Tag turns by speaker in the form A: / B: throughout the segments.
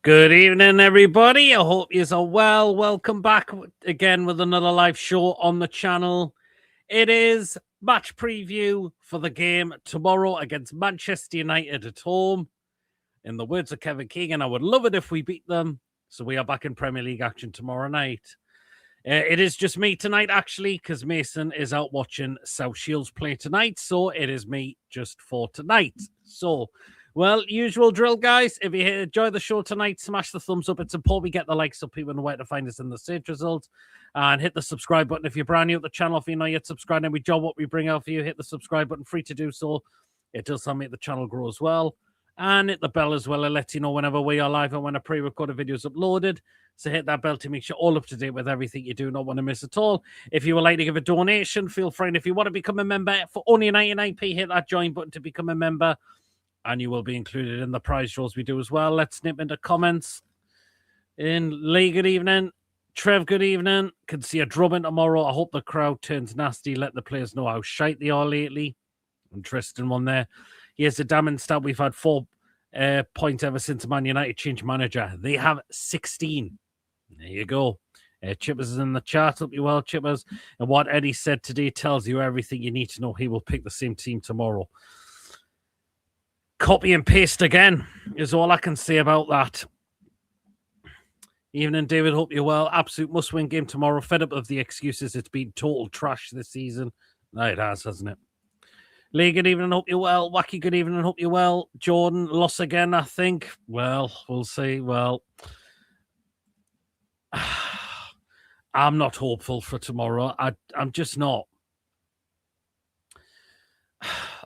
A: Good evening, everybody. I hope you are well. Welcome back again with another live show on the channel. It is match preview for the game tomorrow against Manchester United at home. In the words of Kevin Keegan, I would love it if we beat them. So we are back in Premier League action tomorrow night. It is just me tonight, actually, because Mason is out watching South Shields play tonight. So it is me just for tonight. So, well, usual drill, guys. If you enjoy the show tonight, smash the thumbs up. It's important we get the likes so people know where to find us in the search results. And hit the subscribe button if you're brand new at the channel. If you're not yet subscribed and we enjoy what we bring out for you, hit the subscribe button. Free to do so. It does help make the channel grow as well. And hit the bell as well. It lets you know whenever we are live and when a pre-recorded video is uploaded. So hit that bell to make sure all up to date with everything you do not want to miss at all. If you would like to give a donation, feel free. And if you want to become a member for only 99p, hit that join button to become a member. And you will be included in the prize draws we do as well. Let's nip into comments. Lee, good evening. Trev, good evening. Can see a drubbing tomorrow. I hope the crowd turns nasty. Let the players know how shite they are lately. Interesting one there. Here's the damning stat. We've had 4 points ever since Man United changed manager. They have 16. There you go. Chippers is in the chat. Hope you well, Chippers. And what Eddie said today tells you everything you need to know. He will pick the same team tomorrow. Copy and paste again is all I can say about that. Evening, David. Hope you're well. Absolute must-win game tomorrow. Fed up of the excuses. It's been total trash this season. No, it has, hasn't it? Lee, good evening. Hope you're well. Wacky, good evening. Hope you're well. Jordan, lost again, I think. Well, we'll see. Well, I'm not hopeful for tomorrow. I'm just not.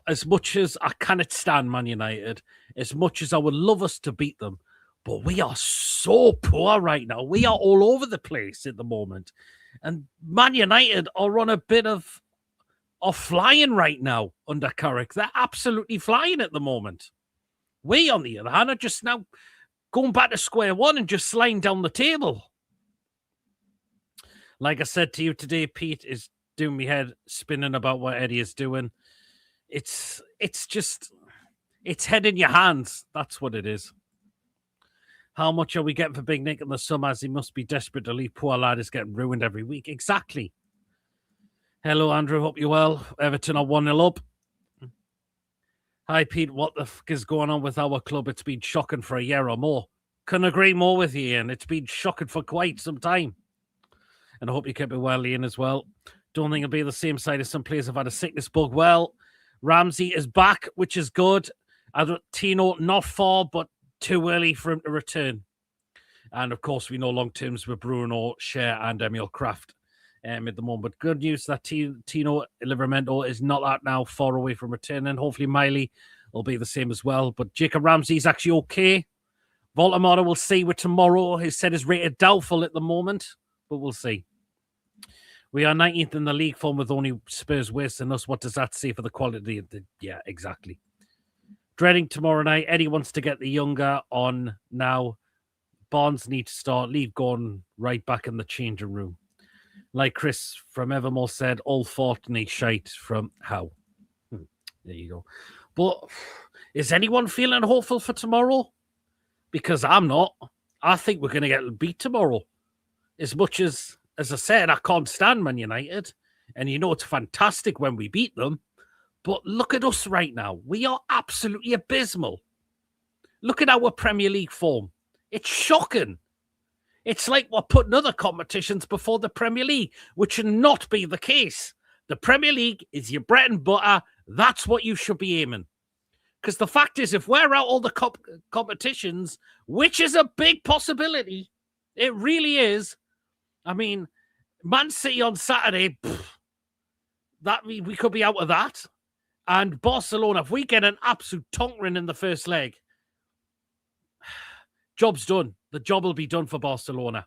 A: As much as I cannot stand Man United, as much as I would love us to beat them, but we are so poor right now. We are all over the place at the moment. And Man United are on a bit of flying right now under Carrick. They're absolutely flying at the moment. We, on the other hand, are just now going back to square one and just sliding down the table. Like I said to you today, Pete is doing me head spinning about what Eddie is doing. It's head in your hands. That's what it is. How much are we getting for Big Nick in the summer as he must be desperate to leave? Poor lad is getting ruined every week. Exactly. Hello, Andrew. Hope you're well. Everton are 1-0 up. Hi, Pete. What the fuck is going on with our club? It's been shocking for a year or more. Couldn't agree more with you, Ian. It's been shocking for quite some time. And I hope you kept it well, Ian, as well. Don't think it'll be the same side as some players have had a sickness bug. Well, Ramsey is back, which is good. Tino, not far, but too early for him to return. And, of course, we know long terms with Bruno, Cher, and Emil Kraft. At the moment. But good news that Tino Livramento is not that now far away from returning. Hopefully Miley will be the same as well. But Jacob Ramsey is actually okay. Voldemort will see with tomorrow. He said is rated doubtful at the moment, but we'll see. We are 19th in the league form with only Spurs worse than us. What does that say for the quality of the... Yeah, exactly. Dreading tomorrow night. Eddie wants to get the younger on now. Barnes needs to start. Leave going right back in the changing room. Like Chris from Evermore said, all Fortnite shite from Howe. There you go. But is anyone feeling hopeful for tomorrow? Because I'm not. I think we're going to get beat tomorrow. As much as I said, I can't stand Man United. And you know it's fantastic when we beat them. But look at us right now. We are absolutely abysmal. Look at our Premier League form. It's shocking. It's like we're putting other competitions before the Premier League, which should not be the case. The Premier League is your bread and butter. That's what you should be aiming. Because the fact is, if we're out all the competitions, which is a big possibility, it really is. I mean, Man City on Saturday, that we could be out of that. And Barcelona, if we get an absolute tonking in the first leg, job's done. The job will be done for Barcelona.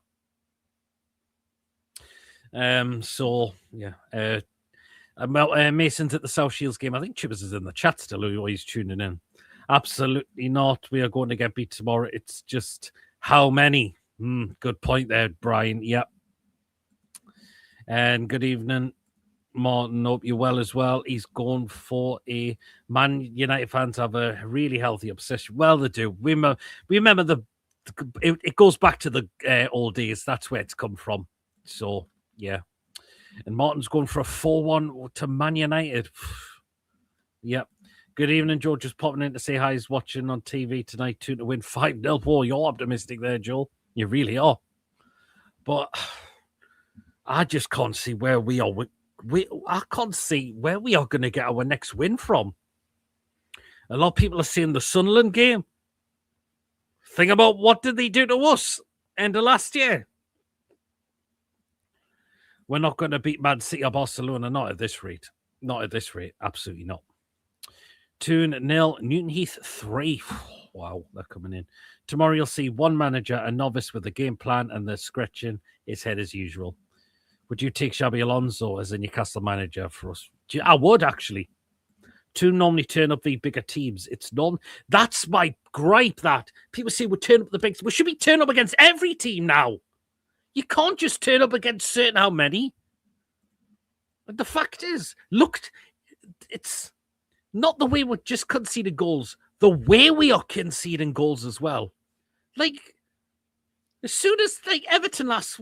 A: So, yeah. Mason's at the South Shields game. I think Chippers is in the chat still, who he's tuning in. Absolutely not. We are going to get beat tomorrow. It's just how many? Good point there, Brian. Yep. And good evening, Martin. Hope you're well as well. He's going for a Man United fans have a really healthy obsession. Well, they do. We remember the it goes back to the old days. That's where it's come from. So, yeah. And Martin's going for a 4-1 to Man United. Yep. Good evening, Joe. Just popping in to say hi. He's watching on TV tonight to win 5-0. Boy, you're optimistic there, Joe. You really are. But I just can't see where we are. I can't see where we are going to get our next win from. A lot of people are saying the Sunderland game. Think about what did they do to us end of last year. We're not going to beat Man City or Barcelona, not at this rate. Not at this rate. Absolutely not. 2-0. Newton Heath 3. Wow, they're coming in. Tomorrow you'll see one manager, a novice with a game plan, and they're scratching his head as usual. Would you take Xabi Alonso as a Newcastle manager for us? I would, actually. 2 normally turn up the bigger teams. It's none. That's my gripe, that. People say we turn up the big... We should be turning up against every team now. You can't just turn up against certain how many. But the fact is, look, it's not the way we're just conceding goals. The way we are conceding goals as well. Like, as soon as, like, Everton last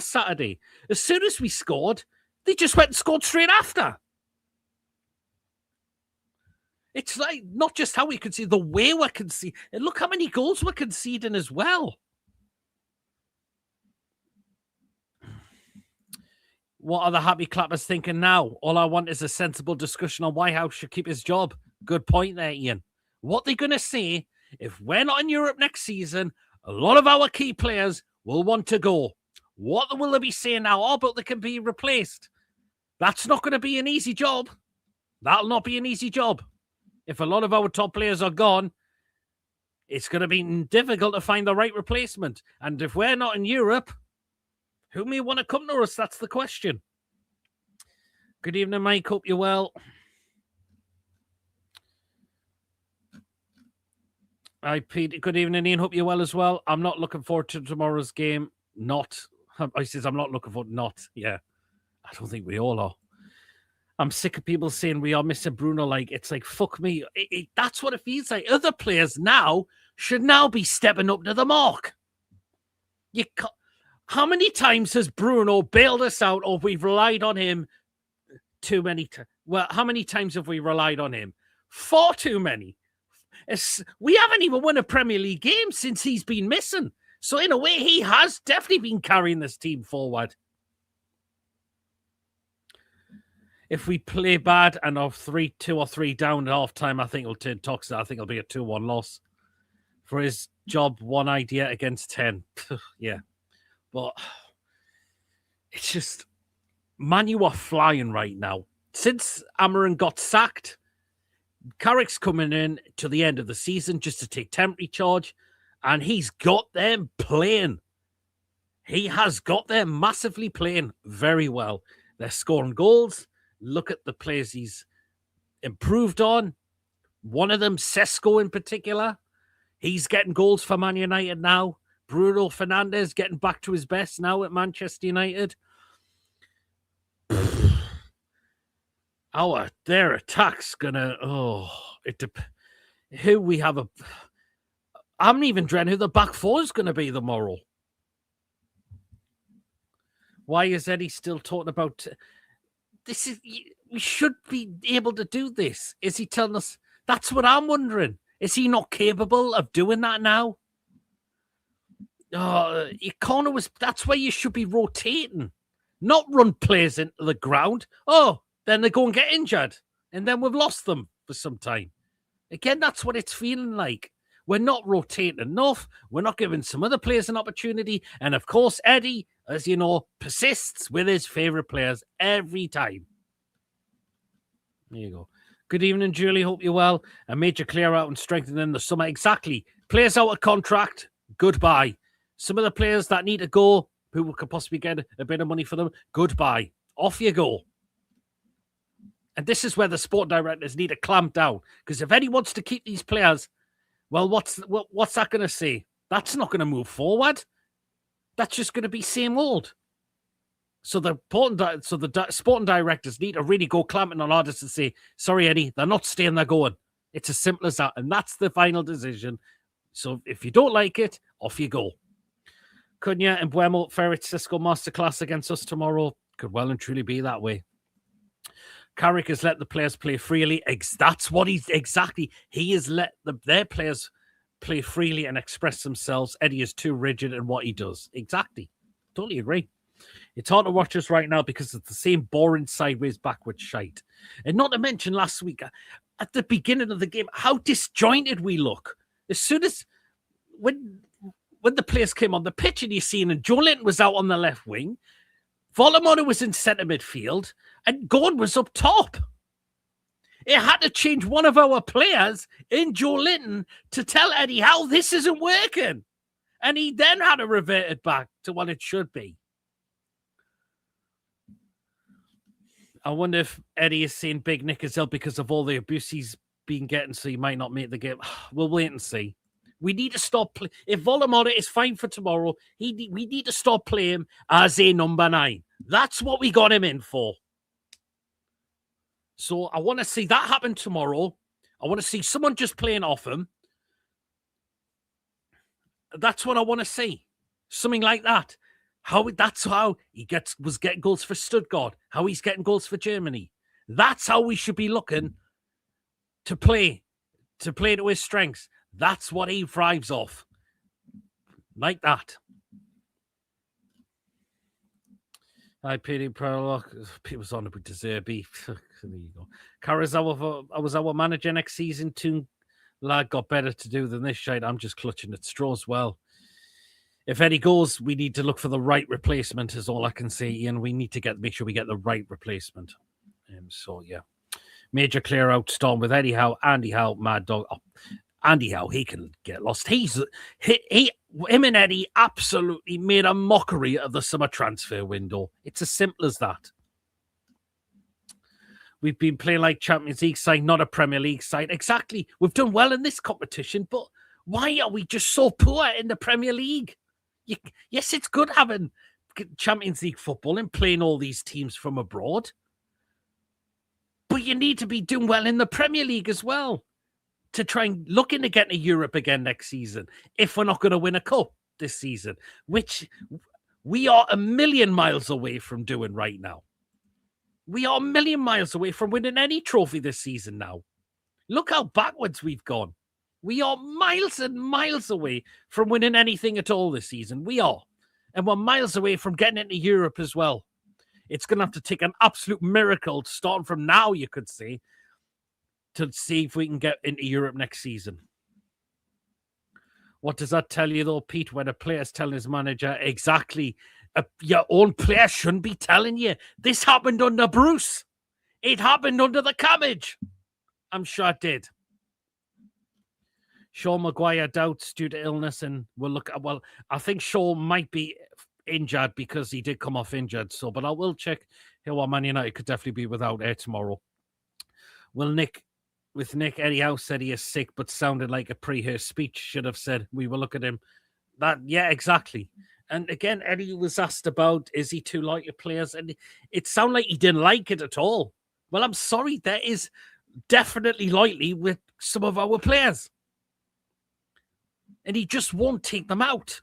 A: Saturday, as soon as we scored, they just went and scored straight after. It's like, not just how we concede, the way we're conceding. And look how many goals we're conceding as well. What are the happy clappers thinking now? All I want is a sensible discussion on why Howe should keep his job. Good point there, Ian. What they're going to say, if we're not in Europe next season, a lot of our key players will want to go. What will they be saying now? Oh, but they can be replaced. That's not going to be an easy job. That'll not be an easy job. If a lot of our top players are gone, it's going to be difficult to find the right replacement. And if we're not in Europe, who may want to come to us? That's the question. Good evening, Mike. Hope you're well. Hi, Pete. Good evening, Ian. Hope you're well as well. I'm not looking forward to tomorrow's game. I says I'm not looking forward. Yeah. I don't think we all are. I'm sick of people saying we are missing Bruno. Like, it's like, fuck me. That's what it feels like. Other players now should now be stepping up to the mark. You can't. How many times has Bruno bailed us out, or we've relied on him too many times? Well, how many times have we relied on him? Far too many. We haven't even won a Premier League game since he's been missing. So in a way, he has definitely been carrying this team forward. If we play bad and are 2 or 3 down at half-time, I think it'll turn toxic. I think it'll be a 2-1 loss. For his job, 1 idea against 10. Yeah. But it's just, Man, you are flying right now. Since Amarin got sacked, Carrick's coming in to the end of the season just to take temporary charge, and he's got them playing. He has got them massively playing very well. They're scoring goals. Look at the players he's improved on. One of them, Sesko in particular, he's getting goals for Man United now. Bruno Fernandes getting back to his best now at Manchester United. Their attack's gonna. Who we have a. I'm even dreading who the back four is going to be tomorrow. Why is Eddie still talking about this? We should be able to do this. Is he telling us? That's what I'm wondering. Is he not capable of doing that now? You can't always. That's why you should be rotating, not run players into the ground. Oh, then they go and get injured, and then we've lost them for some time. Again, that's what it's feeling like. We're not rotating enough. We're not giving some other players an opportunity. And of course, Eddie, as you know, persists with his favourite players every time. There you go. Good evening, Julie. Hope you're well. A major clear out and strengthening in the summer. Exactly. Players out of contract. Goodbye. Some of the players that need to go, who could possibly get a bit of money for them, goodbye. Off you go. And this is where the sport directors need to clamp down. Because if Eddie wants to keep these players, well, what's that going to say? That's not going to move forward. That's just going to be same old. So the sporting directors need to really go clamping on artists and say, sorry, Eddie, they're not staying, they're going. It's as simple as that. And that's the final decision. So if you don't like it, off you go. Cunha and Buemo Ferret Cisco masterclass against us tomorrow. Could well and truly be that way. Carrick has let the players play freely. That's what he's exactly. He has let their players play freely and express themselves. Eddie is too rigid in what he does. Exactly. Totally agree. It's hard to watch us right now because it's the same boring sideways backward shite. And not to mention last week, at the beginning of the game, how disjointed we look. As soon as when the players came on the pitch and you seen and Joe Linton was out on the left wing, Volamona was in centre midfield, and Gordon was up top. It had to change one of our players in Joe Linton to tell EddieHowe this isn't working. And he then had to revert it back to what it should be. I wonder if Eddie is saying Big Nick is ill because of all the abuse he's been getting, so he might not make the game. We'll wait and see. We need to stop. If Volamona is fine for tomorrow, we need to stop playing as a number 9. That's what we got him in for. So I want to see that happen tomorrow. I want to see someone just playing off him. That's what I want to see. Something like that. That's how he was getting goals for Stuttgart. How he's getting goals for Germany. That's how we should be looking to play to his strengths. That's what he thrives off. Like that. I pity Proudlock. People's on about Deserby. There you go. I was our manager next season. Toon lad got better to do than this shite. I'm just clutching at straws. Well, if Eddie goes, we need to look for the right replacement, is all I can say, Ian. We need to make sure we get the right replacement. So, yeah. Major clear out storm with EddieHowe, Andy Howe, Mad Dog. Oh, Andy Howe, he can get lost. Him and Eddie absolutely made a mockery of the summer transfer window. It's as simple as that. We've been playing like Champions League side, not a Premier League side. Exactly. We've done well in this competition, but why are we just so poor in the Premier League? Yes, it's good having Champions League football and playing all these teams from abroad. But you need to be doing well in the Premier League as well to try and look into getting to Europe again next season if we're not going to win a cup this season, which we are a million miles away from doing right now. We are a million miles away from winning any trophy this season now. Look how backwards we've gone. We are miles and miles away from winning anything at all this season. We are. And we're miles away from getting into Europe as well. It's going to have to take an absolute miracle, starting from now, you could say, to see if we can get into Europe next season. What does that tell you, though, Pete, when a player's telling his manager exactly? Your own player shouldn't be telling you. This happened under Bruce. It happened under the cabbage. I'm sure it did. Sean Maguire doubts due to illness, and we'll look at, well, I think Sean might be injured because he did come off injured. So, but I will check here what Man United could definitely be without air tomorrow. Nick, EddieHowe said he is sick, but sounded like a pre-rehearsed speech. Should have said, we will look at him. Yeah, exactly. And again, Eddie was asked about, is he too light with players? And it sounded like he didn't like it at all. Well, I'm sorry, there is definitely lightly with some of our players. And he just won't take them out.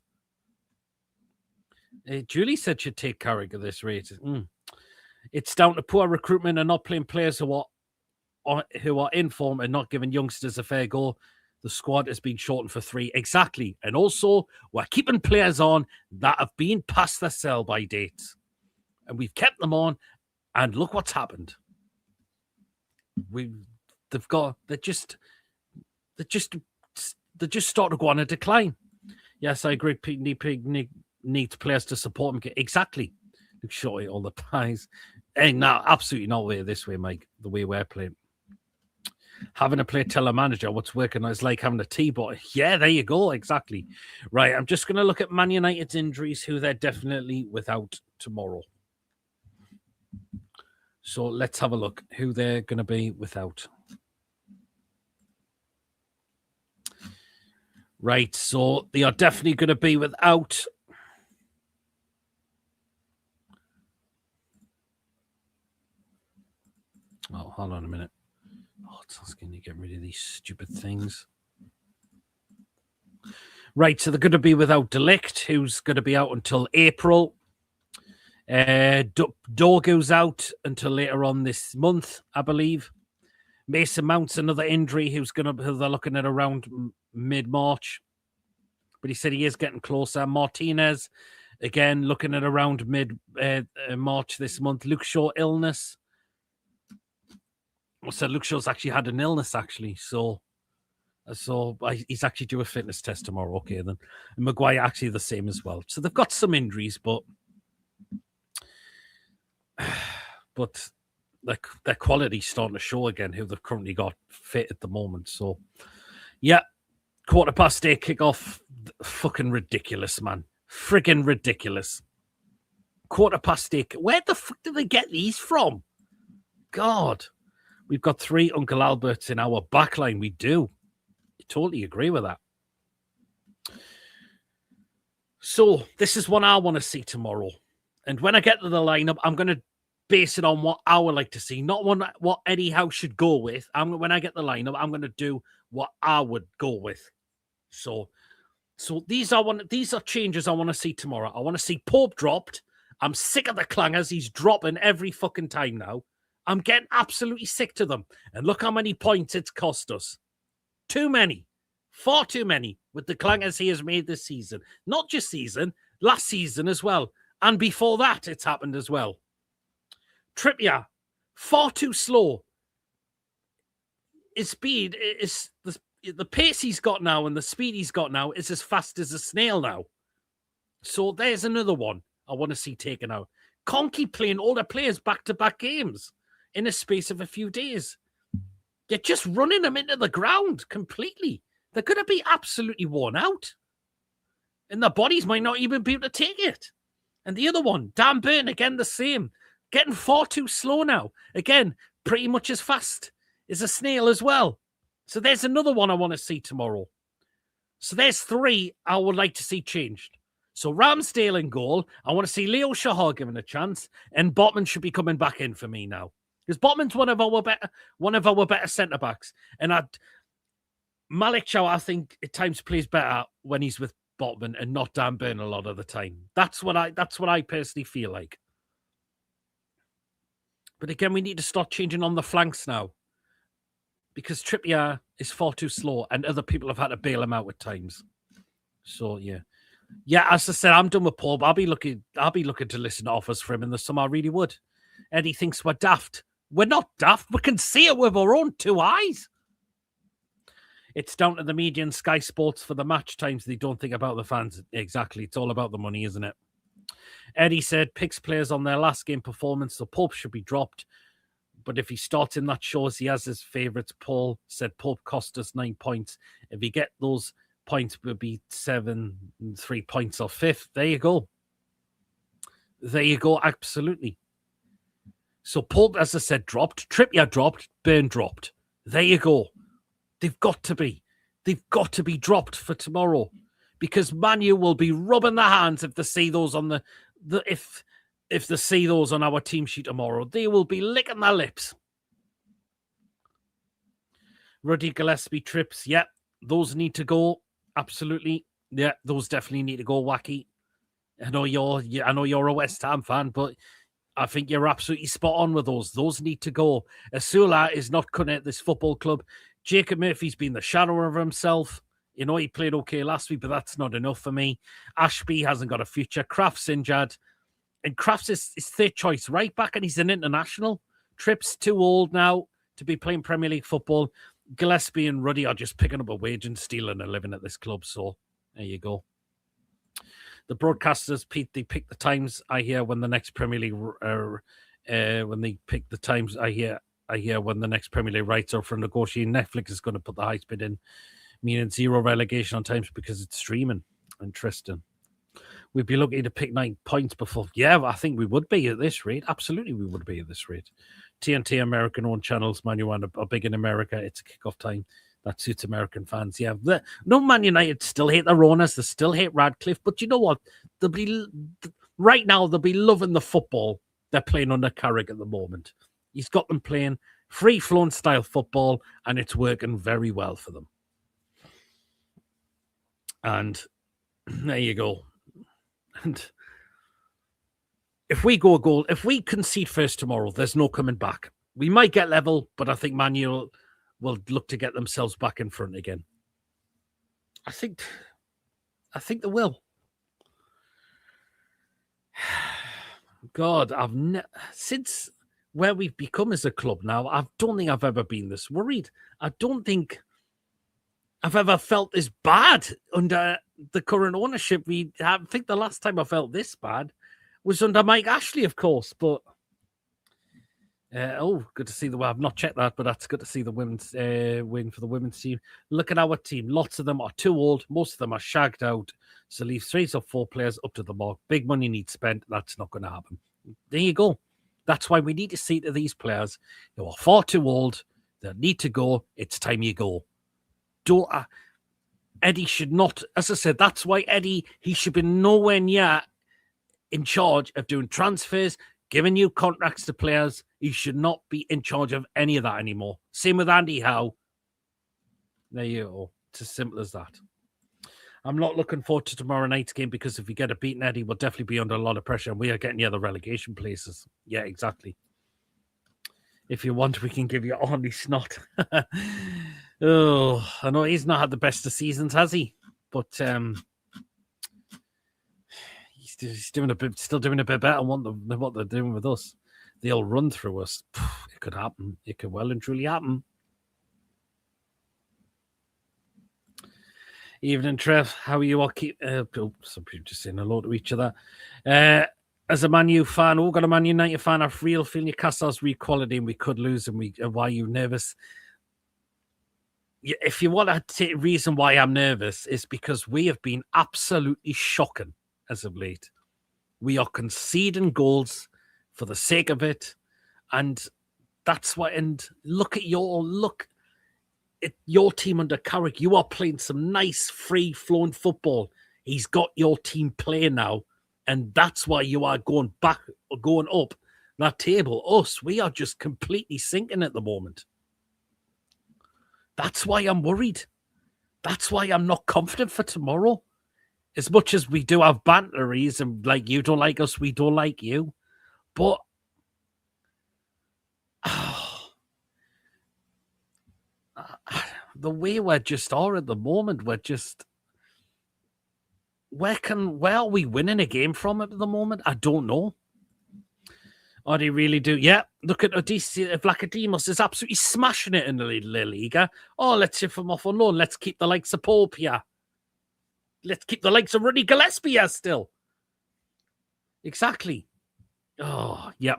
A: Julie said she'd take Carrick at this rate. It's down to poor recruitment and not playing players who are in form and not giving youngsters a fair go. The squad has been shortened for 3. Exactly. And also, we're keeping players on that have been past their sell-by dates. And we've kept them on, and look what's happened. They're just starting to go on a decline. Yes, I agree. Pete needs players to support him. Exactly. Shorty all the pies. And no, absolutely not this way, Mike. The way we're playing. Having a player tell a manager what's working is like having a tea bottle. Yeah, there you go. Exactly. Right. I'm just going to look at Man United's injuries, who they're definitely without tomorrow. So let's have a look who they're going to be without. Right. So they are definitely going to be without. Oh, hold on a minute. Oh, it's asking to get rid of these stupid things. Right, so they're going to be without Delict, who's going to be out until April. Dorgu's out until later on this month, I believe. Mason Mount's another injury who they're looking at around mid-March. But he said he is getting closer. Martinez, again, looking at around mid-March this month. Luke Shaw, illness. So Luke Shaw's actually had an illness, actually. So he's actually due a fitness test tomorrow. Okay, then. And Maguire actually the same as well. So they've got some injuries, but their quality's starting to show again, who they've currently got fit at the moment. So, yeah, 8:15 kickoff. Fucking ridiculous, man. Friggin' ridiculous. 8:15. Where the fuck do they get these from? God. We've got 3 Uncle Alberts in our backline. We do. I totally agree with that. So, this is what I want to see tomorrow. And when I get to the lineup, I'm going to base it on what I would like to see, not what EddieHowe should go with. When I get the lineup, I'm going to do what I would go with. So these are changes I want to see tomorrow. I want to see Pope dropped. I'm sick of the clangers. He's dropping every fucking time now. I'm getting absolutely sick to them. And look how many points it's cost us. Too many. Far too many with the clangers he has made this season. Not just season, last season as well. And before that, it's happened as well. Trippier, far too slow. His speed is the pace he's got now and the speed he's got now is as fast as a snail now. So there's another one I want to see taken out. Can't keep playing older players back-to-back games in a space of a few days. You're just running them into the ground completely. They're going to be absolutely worn out. And their bodies might not even be able to take it. And the other one, Dan Burn, again the same. Getting far too slow now. Again, pretty much as fast as a snail as well. So there's another one I want to see tomorrow. So there's 3 I would like to see changed. So Ramsdale in goal. I want to see Leo Shahar given a chance. And Botman should be coming back in for me now. Because Botman's one of our better centre-backs. And Malik Chow, I think, at times plays better when he's with Botman and not Dan Burn a lot of the time. That's what I personally feel like. But again, we need to start changing on the flanks now. Because Trippier is far too slow and other people have had to bail him out at times. So, yeah. Yeah, as I said, I'm done with Paul. I'll be looking to listen to offers for him in the summer. I really would. Eddie thinks we're daft. We're not daft. We can see it with our own 2 eyes. It's down to the media and Sky Sports for the match times. They don't think about the fans. Exactly. It's all about the money, isn't it? Eddie said picks players on their last game performance, so Pope should be dropped. But if he starts him, that shows he has his favourites. Paul said Pope cost us 9 points. If he get those points, we'll be 7, 3 points off 5th. There you go. There you go. Absolutely. So Pope, as I said, dropped. Trippier dropped. Burn dropped. There you go. They've got to be dropped for tomorrow. Because Manu will be rubbing their hands if they see those on if they see those on our team sheet tomorrow. They will be licking their lips. Ruddy Gillespie trips. Yeah, those need to go. Absolutely. Yeah, those definitely need to go, Wacky. I know you're a West Ham fan, but I think you're absolutely spot on with those. Those need to go. Asula is not cutting at this football club. Jacob Murphy's been the shadow of himself. You know, he played okay last week, but that's not enough for me. Ashby hasn't got a future. Kraft's injured. And Kraft's his 3rd choice right back, and he's an international. Tripp's too old now to be playing Premier League football. Gillespie and Ruddy are just picking up a wage and stealing a living at this club. So there you go. The broadcasters, Pete, they pick the times. I hear when the next Premier League when they pick the times. I hear when the next Premier League rights are for negotiating. Netflix is going to put the highest bid in, meaning 0 relegation on times because it's streaming. Interesting. We'd be lucky to pick 9 points before. Yeah, I think we would be at this rate. Absolutely, we would be at this rate. TNT American-owned channels, Man United are big in America. It's a kickoff time. That suits American fans. Yeah, no, Man United still hate their owners. They still hate Radcliffe. But you know what? Right now, they'll be loving the football they're playing under Carrick at the moment. He's got them playing free-flowing style football, and it's working very well for them. And there you go. And if we go a goal, if we concede first tomorrow, there's no coming back. We might get level, but I think Man U will look to get themselves back in front again. I think they will. God, since where we've become as a club now, I don't think I've ever been this worried. I don't think I've ever felt this bad under the current ownership. I think the last time I felt this bad was under Mike Ashley, of course. But good to see I've not checked that, but that's good to see the women's win for the women's team. Look at our team. Lots of them are too old. Most of them are shagged out. So leave 3 or 4 players up to the mark. Big money needs spent. That's not going to happen. There you go. That's why we need to see to these players who are far too old. They need to go. It's time you go. Eddie should not, as I said, that's why Eddie, he should be nowhere near in charge of doing transfers, giving new contracts to players. He should not be in charge of any of that anymore. Same with EddieHowe. There you go. It's as simple as that. I'm not looking forward to tomorrow night's game because if we get a beaten Eddie, we'll definitely be under a lot of pressure and we are getting near the relegation places. Yeah, exactly. If you want, we can give you only snot. Oh, I know he's not had the best of seasons, has he? But he's still doing a bit better than what they're doing with us. They'll run through us. It could happen. It could well and truly happen. Evening, Trev. How are you all? Some people just saying hello to each other. As a Man U fan, got a Man United fan, I real feel Newcastle's real quality and we could lose. And why are you nervous? If you want to take reason why I'm nervous, is because we have been absolutely shocking as of late. We are conceding goals for the sake of it. And that's why, and look at your team under Carrick. You are playing some nice, free-flowing football. He's got your team playing now. And that's why you are going up that table. Us, we are just completely sinking at the moment. That's why I'm worried. That's why I'm not confident for tomorrow. As much as we do have banteries and like you don't like us, we don't like you. But the way we're just are at the moment, we're just where are we winning a game from at the moment? I don't know. Or do you really do? Yeah, look at Vlachodimos is absolutely smashing it in the La Liga. Oh, let's ship him off on loan. Let's keep the likes of Pope here. Let's keep the likes of Rudy Gillespie here still. Exactly. Oh, yeah.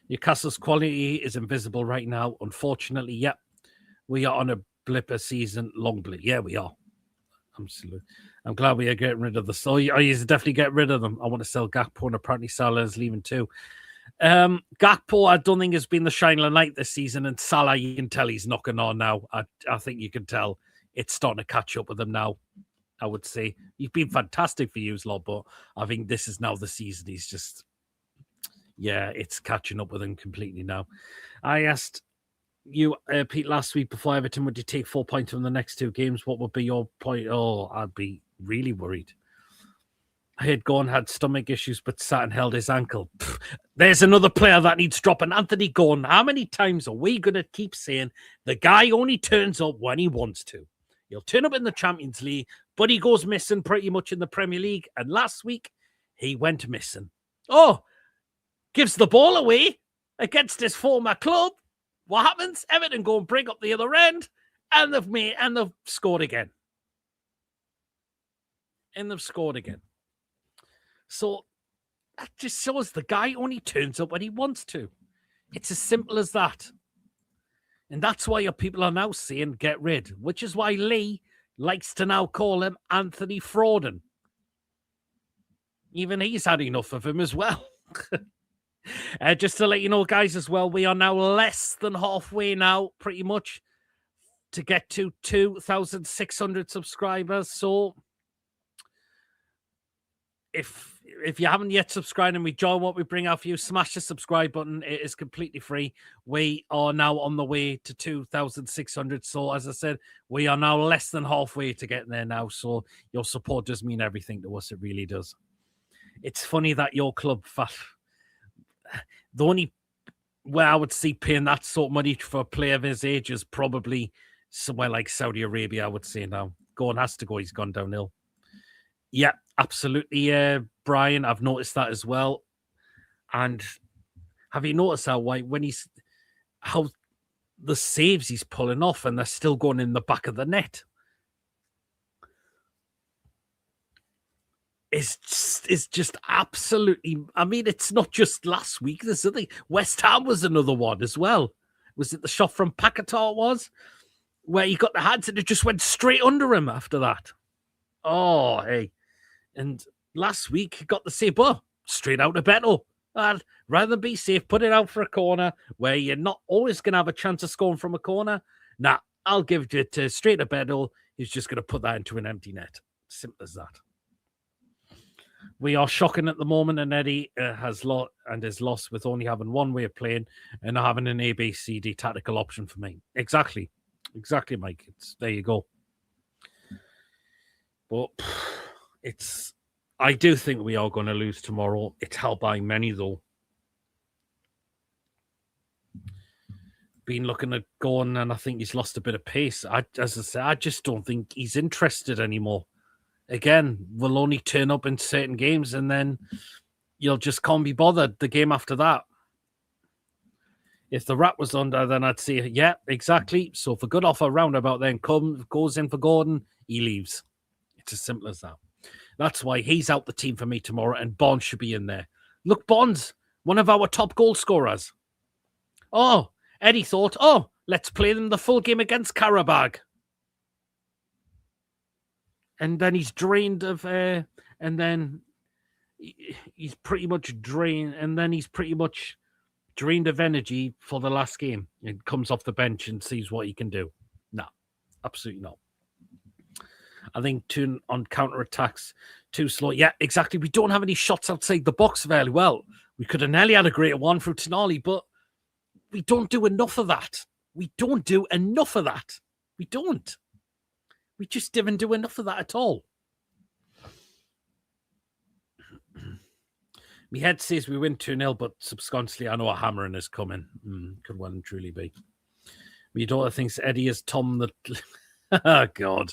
A: Newcastle's quality is invisible right now. Unfortunately, yeah. We are on a blipper season, long blip. Yeah, we are. Absolutely. I'm glad we are getting rid of the. So I used to definitely get rid of them. I want to sell Gakpo, and apparently Salah is leaving too. Gakpo, I don't think has been the shining light this season, and Salah, you can tell he's knocking on now. I think you can tell it's starting to catch up with him now. I would say he's been fantastic for you, lot, but I think this is now the season. He's just, it's catching up with him completely now. I asked you, Pete, last week before Everton, would you take 4 points from the next 2 games? What would be your point? Oh, I'd be really worried. Had stomach issues, but sat and held his ankle. There's another player that needs dropping. Anthony Gordon. How many times are we going to keep saying the guy only turns up when he wants to? He'll turn up in the Champions League, but he goes missing pretty much in the Premier League. And last week, he went missing. Oh, gives the ball away against his former club. What happens? Everton go and bring up the other end, and they've scored again. So that just shows the guy only turns up when he wants to. It's as simple as that. And that's why your people are now saying get rid, which is why Lee likes to now call him Anthony Frauden. Even he's had enough of him as well. Just to let you know, guys, as well, we are now less than halfway now, pretty much, to get to 2,600 subscribers. So if if you haven't yet subscribed and we enjoy what we bring out for you, smash the subscribe button. It is completely free. We are now on the way to 2,600. So, as I said, we are now less than halfway to getting there now. So, your support does mean everything to us. It really does. It's funny that your club, the only where I would see paying that sort of money for a player of his age is probably somewhere like Saudi Arabia, I would say now. Gordon has to go. He's gone downhill. Yeah, absolutely, Brian. I've noticed that as well. And have you noticed how how the saves he's pulling off and they're still going in the back of the net? It's just absolutely. I mean, it's not just last week. There's something. West Ham was another one as well. Was it the shot from Paquetá? Was where he got the hands and it just went straight under him after that. Oh, hey. And last week, he got the save, straight out of Beto. And rather than be safe, put it out for a corner where you're not always going to have a chance of scoring from a corner. Nah, I'll give it to straight to Beto. He's just going to put that into an empty net. Simple as that. We are shocking at the moment, and Eddie is lost with only having one way of playing and not having an ABCD tactical option for me. Exactly, Mike. There you go. But I do think we are going to lose tomorrow. It's held by many, though. Been looking at Gordon, and I think he's lost a bit of pace. As I say, I just don't think he's interested anymore. Again, we'll only turn up in certain games, and then you'll just can't be bothered the game after that. If the rat was under, then I'd say, yeah, exactly. So if a good offer roundabout then goes in for Gordon, he leaves. It's as simple as that. That's why he's out the team for me tomorrow, and Bonds should be in there. Look, Bonds, one of our top goal scorers. Oh, Eddie thought, let's play them the full game against Karabag. And then he's drained of, and then he's pretty much drained, and then he's pretty much drained of energy for the last game. And comes off the bench and sees what he can do. No, absolutely not. I think on counter-attacks, too slow. Yeah, exactly. We don't have any shots outside the box very well. We could have nearly had a great one through Tonali, but we don't do enough of that. We don't. We just didn't do enough of that at all. My head says we win 2-0, but subconsciously I know a hammering is coming. Could well and truly be. My daughter thinks Eddie is Tom the... Oh, God.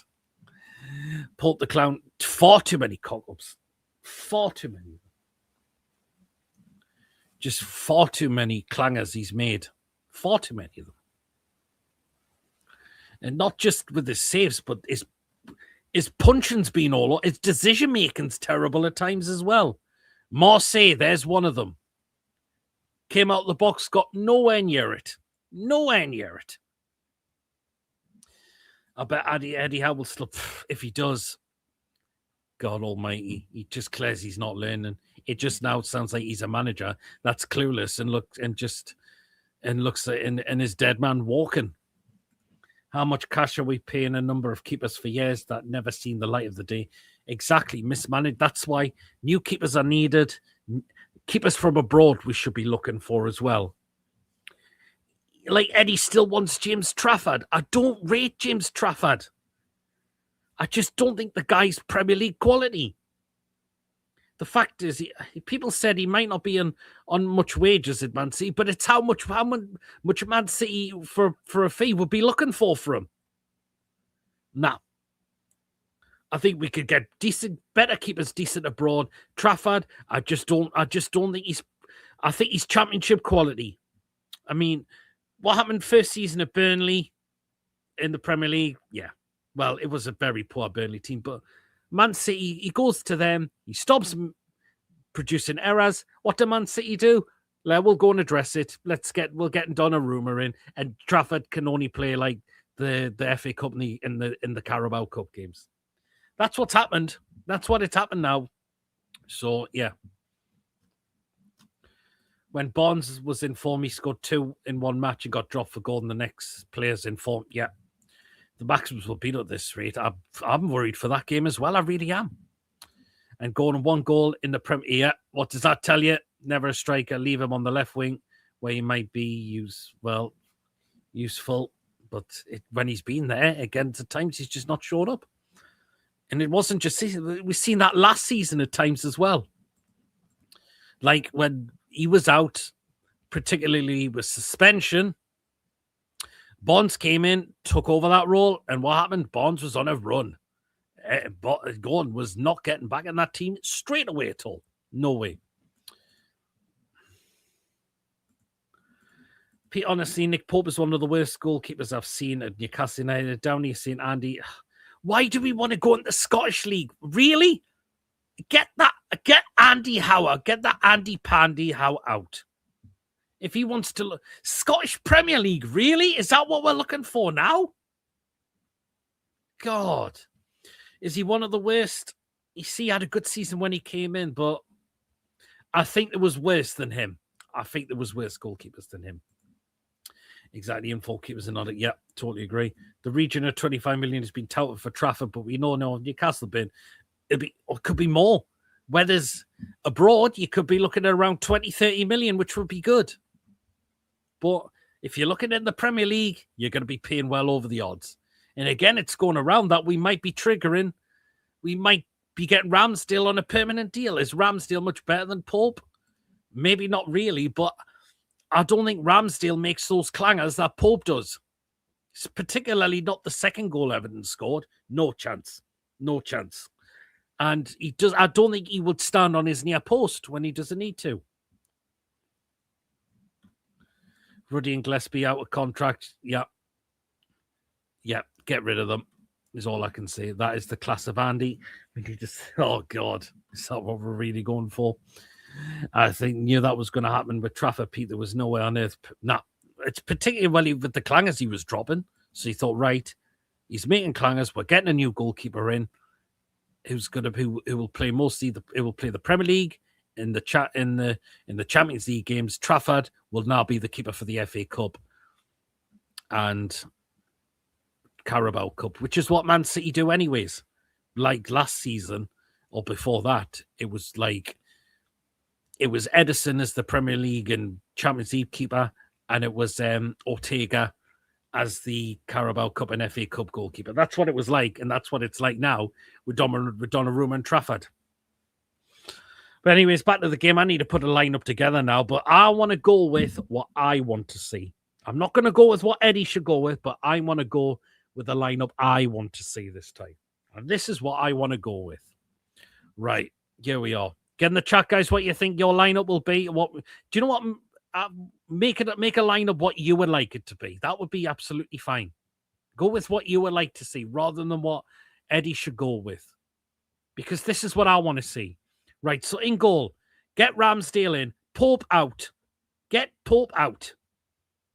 A: Port the Clown. Far too many cock-ups. Far too many. Just far too many clangers he's made. Far too many of them. And not just with his saves, but his punching's been all over. His decision-making's terrible at times as well. Marseille, there's one of them. Came out of the box, got nowhere near it. I bet EddieHowe will still, if he does, God almighty, he just declares he's not learning. It just now sounds like he's a manager that's clueless and looks at his dead man walking. How much cash are we paying a number of keepers for years that never seen the light of the day? Exactly, mismanaged. That's why new keepers are needed. Keepers from abroad we should be looking for as well. Like Eddie still wants James Trafford. I don't rate James Trafford. I just don't think the guy's Premier League quality. The fact is, people said he might not be on much wages at Man City, but it's how much Man City for a fee would be looking for him. Now, I think we could get better keepers decent abroad. Trafford, I just don't think I think he's championship quality. I mean, what happened first season at Burnley in the Premier League? Yeah, well, it was a very poor Burnley team, but Man City, he goes to them, he stops producing errors. What do Man City do? We'll go and address it. We'll get Donnarumma in, and Trafford can only play like the FA Cup in the Carabao Cup games. That's what's happened. That's what it's happened now. So yeah. When Bonds was in form, he scored 2 in one match and got dropped for goal, and the next player's in form. Yeah. The Maxims will beat at this rate. I'm worried for that game as well. I really am. and going 1 goal in the Premier. Yeah, what does that tell you? Never a striker. Leave him on the left wing where he might be useful. But when he's been there, again, at times he's just not showed up. And it wasn't just we've seen that last season at times as well. Like when he was out, particularly with suspension, Bonds came in, took over that role, and what happened? Bonds was on a run. Gordon was not getting back in that team straight away at all. No way. Pete, honestly, Nick Pope is one of the worst goalkeepers I've seen at Newcastle United. Down here, seeing Andy. Why do we want to go into the Scottish League? Really? Get Andy Howe, get that Andy Pandy Howe out. If he wants to look, Scottish Premier League, really? Is that what we're looking for now? God. Is he one of the worst? You see, he had a good season when he came in, but I think there was worse than him. I think there was worse goalkeepers than him. Exactly, and 4 keepers and all that. Yeah, totally agree. The region of 25 million has been touted for Trafford, but we know now Newcastle bin. It could be more. Whereas abroad, you could be looking at around 20, 30 million, which would be good. But if you're looking in the Premier League, you're going to be paying well over the odds. And again, it's going around that we might be triggering. We might be getting Ramsdale on a permanent deal. Is Ramsdale much better than Pope? Maybe not really, but I don't think Ramsdale makes those clangers that Pope does. It's particularly not the second goal Everton scored. No chance. No chance. And he does. I don't think he would stand on his near post when he doesn't need to. Ruddy and Gillespie out of contract. Yeah. Yeah, get rid of them is all I can say. That is the class of Andy. Oh, God. Is that what we're really going for? I think knew that was going to happen with Trafford, Pete. There was no way on earth. Nah, it's particularly with the clangers he was dropping. So he thought, right, he's making clangers. We're getting a new goalkeeper in who will play the Premier League in the Champions League games. Trafford will now be the keeper for the FA Cup and Carabao Cup, which is what Man City do anyways. Like last season or before that, it was Edison as the Premier League and Champions League keeper, and it was Ortega as the Carabao Cup and FA Cup goalkeeper. That's what it was like, and that's what it's like now with Donnarumma and Trafford. But anyways, back to the game. I need to put a lineup together now, but I want to go with what I want to see. I'm not going to go with what Eddie should go with, but I want to go with the lineup I want to see this time. And this is what I want to go with. Right, here we are. Get in the chat, guys, what you think your lineup will be. Do you know what? Make a lineup what you would like it to be. That would be absolutely fine. Go with what you would like to see rather than what Eddie should go with. Because this is what I want to see. Right, so in goal, get Ramsdale in, Pope out. Get Pope out.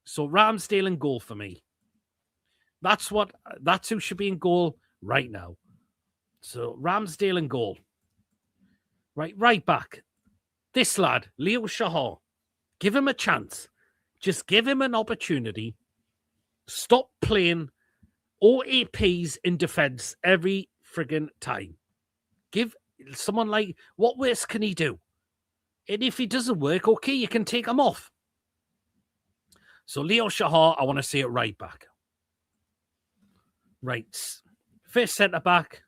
A: So Ramsdale in goal for me. That's who should be in goal right now. So Ramsdale in goal. Right back. This lad, Leo Shaw. Give him a chance. Just give him an opportunity. Stop playing OAPs in defense every friggin' time. Give someone what worse can he do? And if he doesn't work, okay, you can take him off. So Leo Shaw, I want to see it right back. Right. First centre-back,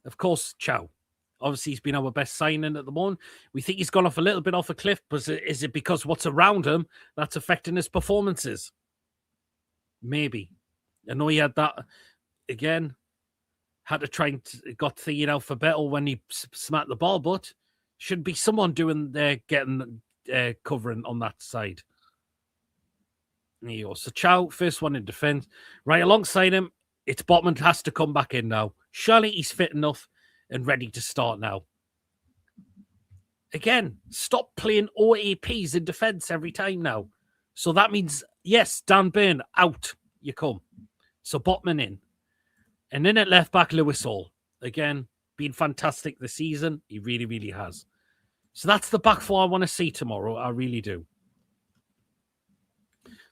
A: of course, Chow. Obviously, he's been our best signing at the moment. We think he's gone off a little bit off a cliff, but is it because what's around him that's affecting his performances? Maybe. I know he had that, again, had to try and got Thea out for better when he smacked the ball, but should be someone getting covering on that side. There you go. So Chow, first one in defence. Right alongside him, it's Botman has to come back in now. Surely he's fit enough and ready to start now. Again, stop playing OAPs in defence every time now. So that means, yes, Dan Burn, out you come. So Botman in. And then at left back, Lewis Hall. Again, been fantastic this season. He really, really has. So that's the back four I want to see tomorrow. I really do.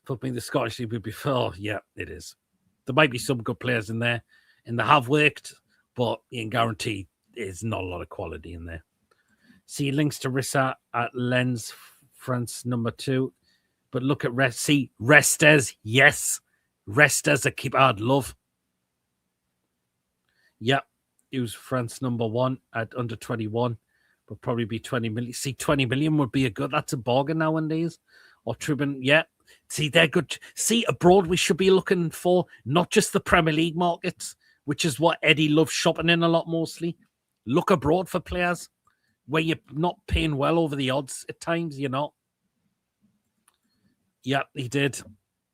A: Flipping the Scottish League would be, yeah, it is. There might be some good players in there, and they have worked, but you can guarantee there's not a lot of quality in there. See links to Rissa at Lens France number 2. But look at Restes. Yes. Restes a keeper I'd love. Yep. He was France number 1 at under 21. But probably be 20 million. See, 20 million would be that's a bargain nowadays. Or Tribune, yeah. See, they're good. See, abroad we should be looking for not just the Premier League markets, which is what Eddie loves shopping in a lot mostly. Look abroad for players where you're not paying well over the odds at times, you're not. Yeah, he did.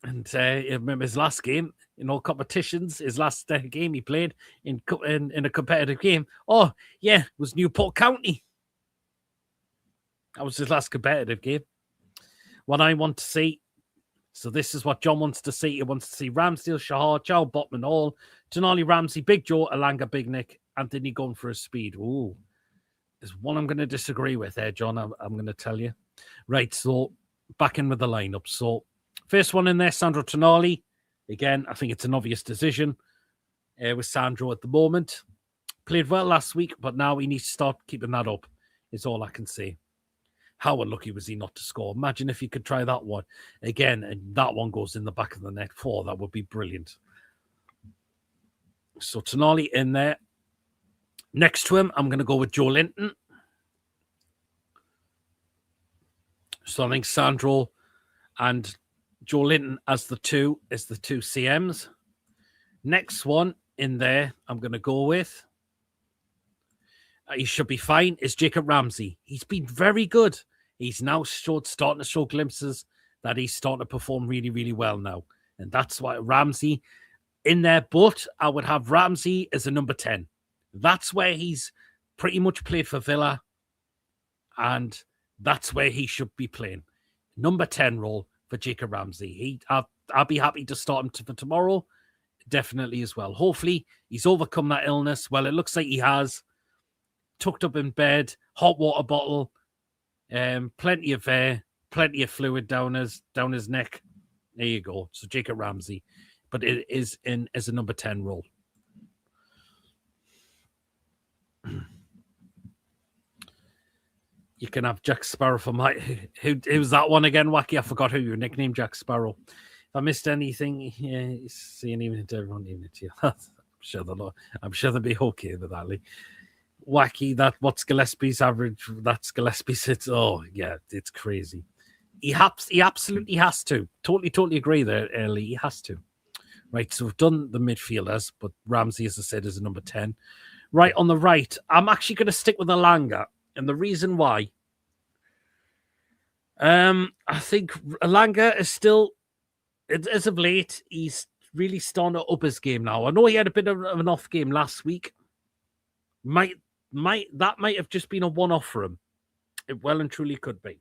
A: And I remember his last game in all competitions, his last game he played in a competitive game. Oh, yeah, it was Newport County. That was his last competitive game. What I want to see, so this is what John wants to see. He wants to see Ramsdale, Shahar, Chow, Botman, Hall, Tonali, Ramsey, Big Joe, Alanga, Big Nick, Anthony going for his speed. Ooh, there's one I'm going to disagree with there, John. I'm going to tell you. Right, so back in with the lineup. So first one in there, Sandro Tonali. Again, I think it's an obvious decision with Sandro at the moment. Played well last week, but now he needs to start keeping that up, is all I can say. How unlucky was he not to score? Imagine if he could try that one again, and that one goes in the back of the net. That would be brilliant. So Tonali in there. Next to him, I'm going to go with Joe Linton. So I think Sandro and Joe Linton as the two CMs. Next one in there, I'm going to go with. He should be fine. Is Jacob Ramsey. He's been very good. He's now starting to show glimpses that he's starting to perform really, really well now. And that's why Ramsey in there. But I would have Ramsey as a number 10. That's where he's pretty much played for Villa. And that's where he should be playing. Number 10 role for Jacob Ramsey. I'll be happy to start him for tomorrow. Definitely as well. Hopefully he's overcome that illness. Well, it looks like he has. Tucked up in bed, hot water bottle, plenty of air, plenty of fluid down his neck. There you go. So Jacob Ramsey, but it is in as a number 10 role. You can have Jack Sparrow for my. Who's that one again, Wacky? I forgot who you nicknamed Jack Sparrow. If I missed anything, yeah, seeing even to everyone, even to you. I'm sure they'll be okay with that, Lee. Wacky, what's Gillespie's average? That's Gillespie's. Oh, yeah, it's crazy. He absolutely has to. Totally agree there, Lee. He has to. Right, so we've done the midfielders, but Ramsey, as I said, is a number 10. Right, on the right, I'm actually going to stick with Alanga. And the reason why, I think Alanga is still, as of late, he's really starting to up his game now. I know he had a bit of an off game last week. That might have just been a one-off for him. It well and truly could be.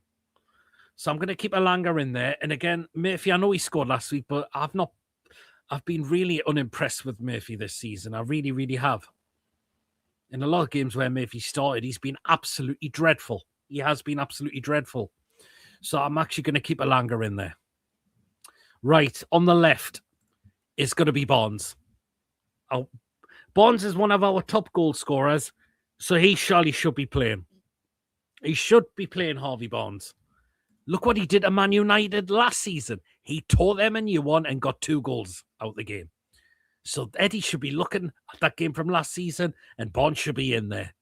A: So I'm going to keep Alanga in there. And again, Murphy, I know he scored last week, but I've been really unimpressed with Murphy this season. I really, really have. In a lot of games where Murphy started, he's been absolutely dreadful. He has been absolutely dreadful. So I'm actually going to keep Alanga in there. Right, on the left, it's going to be Barnes. Barnes is one of our top goal scorers. So he surely should be playing. He should be playing Harvey Barnes. Look what he did to Man United last season. He tore them a new one and got 2 goals out the game. So Eddie should be looking at that game from last season and Barnes should be in there.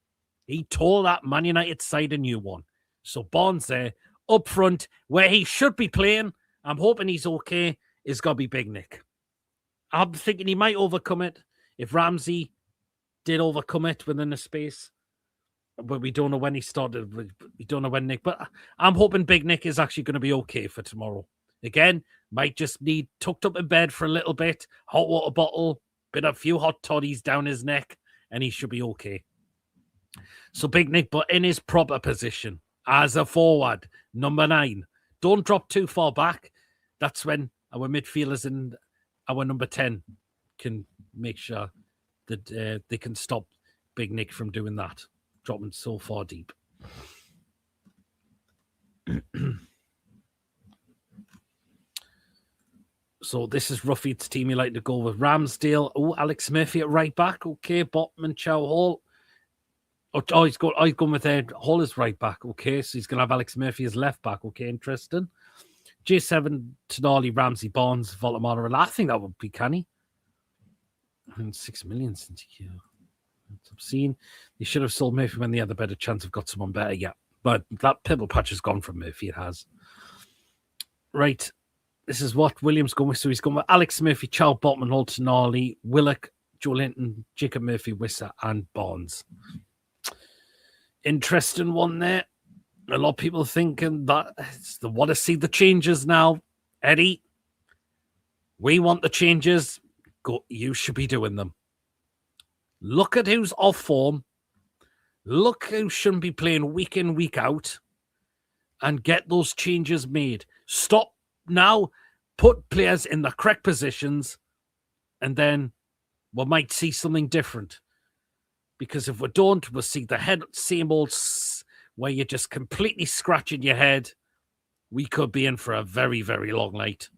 A: He tore that Man United side a new one. So Barnes there, up front, where he should be playing, I'm hoping he's okay, is going to be Big Nick. I'm thinking he might overcome it if Ramsey did overcome it within a space. But we don't know when he started. We don't know when Nick. But I'm hoping Big Nick is actually going to be okay for tomorrow. Again, might just need tucked up in bed for a little bit, hot water bottle, a few hot toddies down his neck, and he should be okay. So Big Nick, but in his proper position as a forward, number 9. Don't drop too far back. That's when our midfielders and our number 10 can make sure that they can stop Big Nick from doing that, dropping so far deep. So this is Ruffy's team. You like to go with Ramsdale. Oh, Alex Murphy at right back. Okay, Botman, Chow Hall. He's going with Ed Hall as right back. Okay, so he's going to have Alex Murphy as left back. Okay, interesting. J7, Tonali, Ramsey, Bonds, Voldemort. I think that would be canny. And 6 million since you. That's obscene. They should have sold Murphy when they had the better chance of got someone better. Yeah, but that pebble patch has gone from Murphy. It has. Right. This is what Williams going with. So he's going with Alex Murphy, Charles Botman, Hall, Tonali, Willock, Joe Linton, Jacob Murphy, Wissa, and Bonds. Interesting one there. A lot of people thinking that they want to see the changes now. Eddie, we want the changes. Go, you should be doing them. Look at who's off form. Look who shouldn't be playing week in, week out. And get those changes made. Stop now. Put players in the correct positions. And then we might see something different. Because if we don't, we'll see the same old where you're just completely scratching your head. We could be in for a very, very long night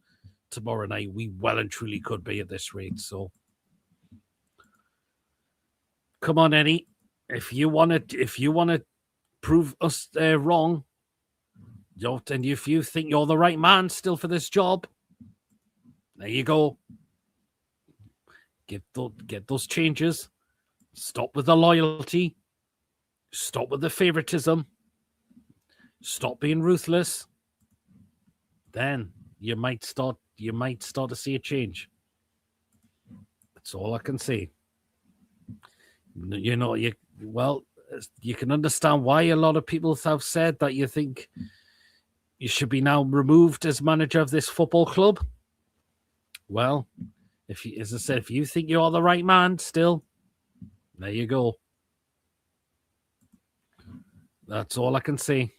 A: tomorrow night. We well and truly could be at this rate. So, come on, Eddie. If you want to prove us wrong, and if you think you're the right man still for this job, there you go. Get those changes. Stop with the loyalty. Stop with the favoritism. Stop being ruthless. Then you might start to see a change. That's all I can say. You can understand why a lot of people have said that you think you should be now removed as manager of this football club. Well, as I said, if you think you're the right man still, there you go. That's all I can say.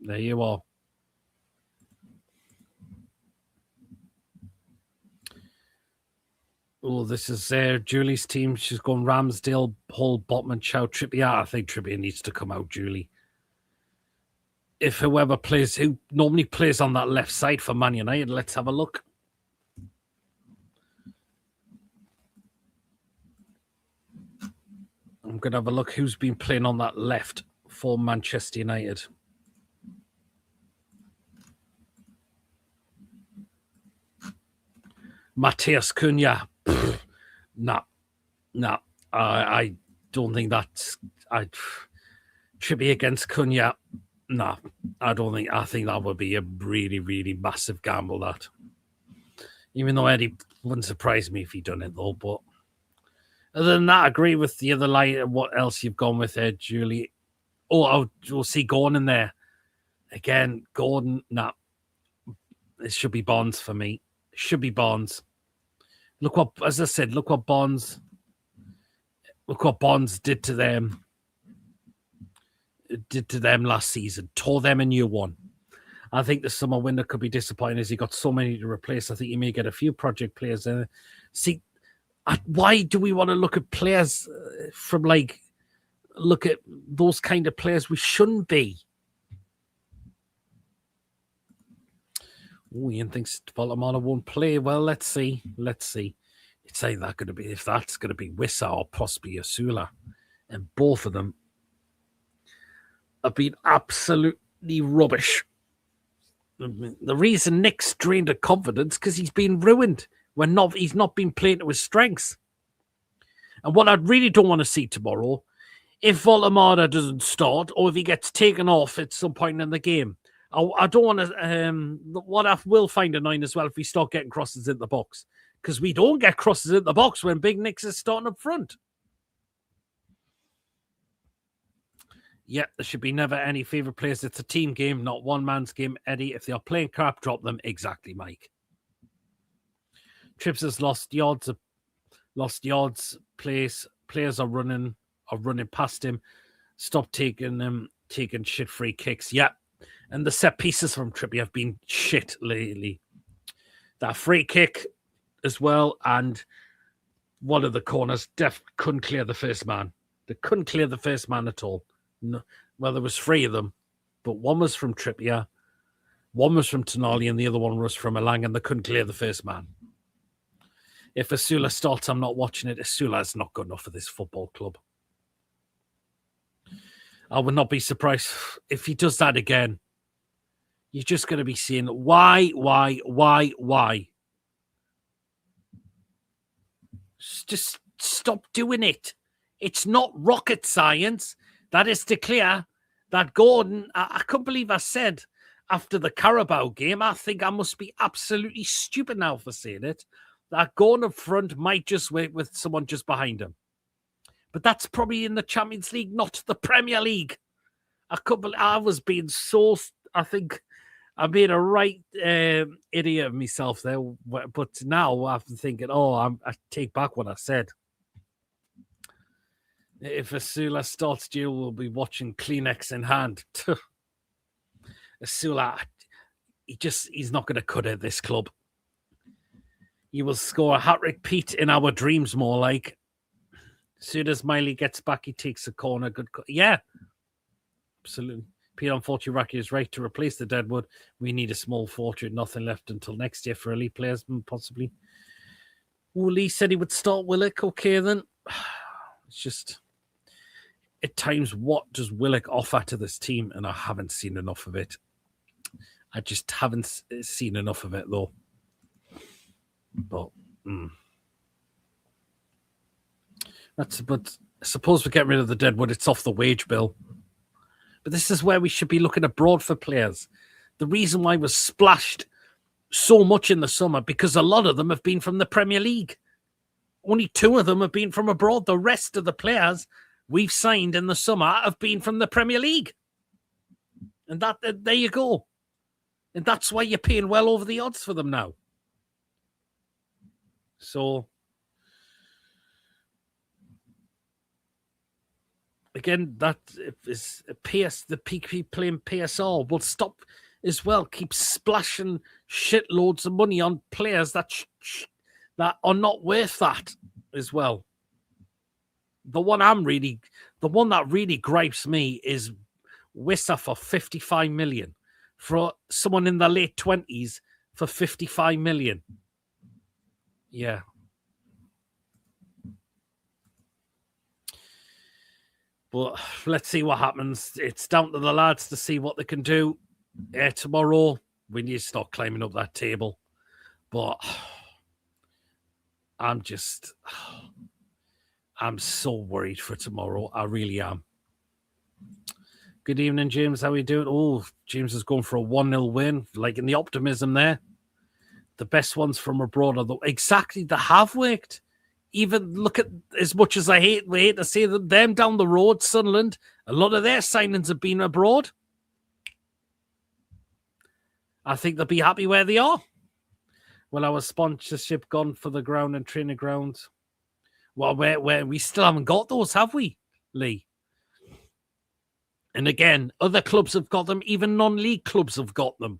A: There you are. Oh, this is Julie's team. She's going Ramsdale, Hall, Botman, Chow, Trippier. I think Trippier needs to come out, Julie. If whoever plays, who normally plays on that left side for Man United, let's have a look. I'm going to have a look who's been playing on that left for Manchester United. Matthias Cunha. No. I don't think that's... Trippier against Cunha. No, I don't think... I think that would be a really, really massive gamble, that. Even though Eddie wouldn't surprise me if he'd done it, though, but... Other than that, I agree with the other line. What else you've gone with there, Julie? We'll see Gordon there. Again, Gordon, nah. It should be Bonds for me. It should be Bonds. Look what Bonds did to them. Did to them last season. Tore them a new one. I think the summer window could be disappointing as he got so many to replace. I think you may get a few project players there. See, why do we want to look at players look at those kind of players we shouldn't be? Oh, Ian thinks Voldemort won't play. Well, let's see. It's either going to be, if that's going to be Wissa or possibly Asula. And both of them have been absolutely rubbish. The reason Nick's drained of confidence because he's been ruined. He's not been playing to his strengths. And what I really don't want to see tomorrow, if Voldemort doesn't start or if he gets taken off at some point in the game, I don't want to... what I will find annoying as well if we start getting crosses in the box. Because we don't get crosses in the box when Big Nick's is starting up front. Yeah, there should be never any favourite players. It's a team game, not one man's game. Eddie, if they are playing crap, drop them. Exactly, Mike. Trips has lost yards. Players are running past him. Stop taking shit free kicks. Yeah. And the set pieces from Trippier have been shit lately. That free kick as well, and one of the corners couldn't clear the first man. They couldn't clear the first man at all. No, well, there was 3 of them, but one was from Trippier, one was from Tonali, and the other one was from Alang, and they couldn't clear the first man. If Asula starts, I'm not watching it. Asula is not good enough for this football club. I would not be surprised if he does that again. You're just going to be seeing why? Just stop doing it. It's not rocket science. That is to clear that Gordon, I couldn't believe I said after the Carabao game, I think I must be absolutely stupid now for saying it, that Gordon up front might just wait with someone just behind him. But that's probably in the Champions League, not the Premier League. I was being so, I think I made a right idiot of myself there. But now I'm thinking, I take back what I said. If Asula starts due, we'll be watching Kleenex in hand. Asula, he's not going to cut it, this club. He will score a hat-trick, Pete, in our dreams, more like. As soon as Miley gets back, he takes a corner. Yeah, absolutely. Pete, unfortunately, is right. To replace the Deadwood, we need a small fortune. Nothing left until next year for elite players, possibly. Lee said he would start Willock. Okay, then. It's just, at times, what does Willock offer to this team? And I haven't seen enough of it. I just haven't seen enough of it, though. But, but suppose we get rid of the Deadwood, it's off the wage bill. But this is where we should be looking abroad for players. The reason why we're splashed so much in the summer, because a lot of them have been from the Premier League. Only 2 of them have been from abroad. The rest of the players we've signed in the summer have been from the Premier League. And there you go. And that's why you're paying well over the odds for them now. So, again, that is the peak playing PSR will stop as well. Keep splashing shitloads of money on players that are not worth that as well. The one that really gripes me is Wissa for 55 million. For someone in the late 20s for 55 million. Yeah. But let's see what happens. It's down to the lads to see what they can do tomorrow. We need to start climbing up that table. But I'm so worried for tomorrow. I really am. Good evening, James. How are you doing? Oh, James is going for a 1-0 win. Liking the optimism there. The best ones from abroad are exactly they have worked. Even look at, as much as we hate to say them down the road, Sunderland, a lot of their signings have been abroad. I think they'll be happy where they are. Well, our sponsorship gone for the ground and training grounds. Well, where we still haven't got those, have we, Lee? And again, other clubs have got them. Even non-league clubs have got them.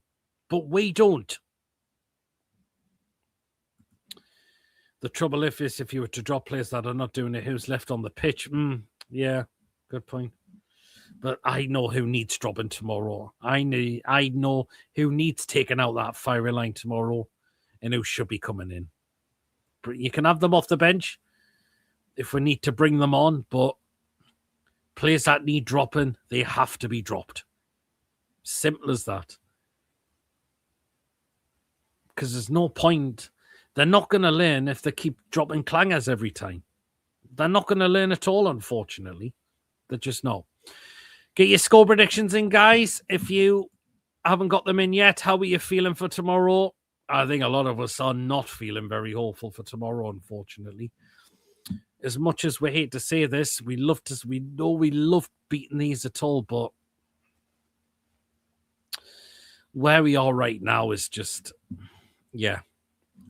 A: But we don't. The trouble is if you were to drop players that are not doing it, who's left on the pitch? Yeah, good point. But I know who needs dropping tomorrow. I know who needs taking out that fiery line tomorrow and who should be coming in. You can have them off the bench if we need to bring them on, but players that need dropping, they have to be dropped. Simple as that. Because there's no point. They're not going to learn if they keep dropping clangers every time. They're not going to learn at all, unfortunately. They're just not. Get your score predictions in, guys. If you haven't got them in yet, how are you feeling for tomorrow? I think a lot of us are not feeling very hopeful for tomorrow, unfortunately. As much as we hate to say this, we love beating these at all, but where we are right now is just,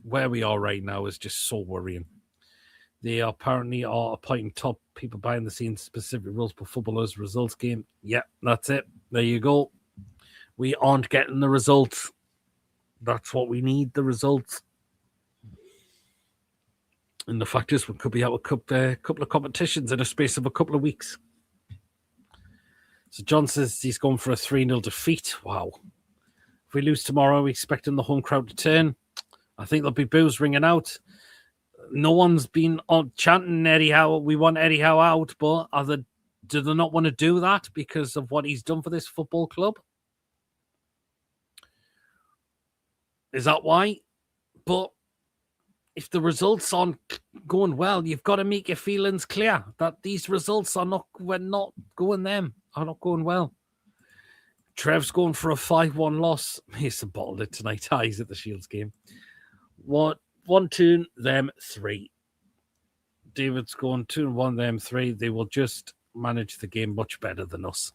A: where we are right now is just so worrying. They apparently are appointing top people behind the scenes, specific rules for footballers, results game. Yeah, that's it. There you go. We aren't getting the results. That's what we need, the results. And the fact is, we could be out a couple of competitions in a space of a couple of weeks. So John says he's going for a 3-0 defeat. Wow. If we lose tomorrow, we're expecting the home crowd to turn. I think there'll be boos ringing out. No one's been chanting EddieHowe. We want EddieHowe out, but are the Do they not want to do that because of what he's done for this football club? Is that why? But if the results aren't going well, you've got to make your feelings clear that these results are not going well. Trev's going for a 5-1 loss. Mason bottled it tonight. He's at the Shields game. 1-2, them 3. David's going 2-1, them 3. They will just manage the game much better than us.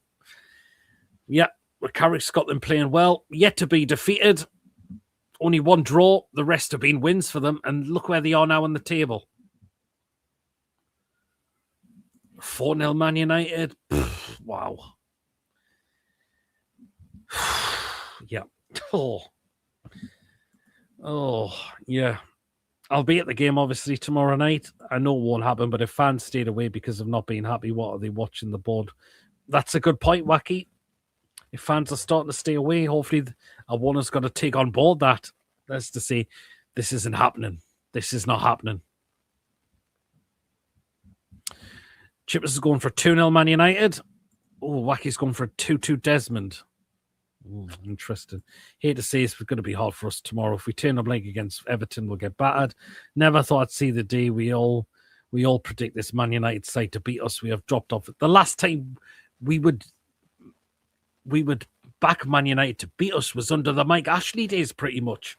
A: Yeah, Carrick's got them playing well. Yet to be defeated. Only 1 draw. The rest have been wins for them. And look where they are now on the table. 4-0 Man United. Wow. Yeah. Oh, yeah. I'll be at the game, obviously, tomorrow night. I know it won't happen, but if fans stayed away because of not being happy, what are they watching the board? That's a good point, Wacky. If fans are starting to stay away, hopefully our owner's got to take on board that. That's to say, this isn't happening. This is not happening. Chippers is going for 2-0 Man United. Oh, Wacky's going for 2-2 Desmond. Ooh, interesting. Hate to say it's going to be hard for us tomorrow. If we turn up like against Everton, we'll get battered. Never thought I'd see the day we all predict this Man United side to beat us. We have dropped off. The last time we would back Man United to beat us was under the Mike Ashley days, pretty much.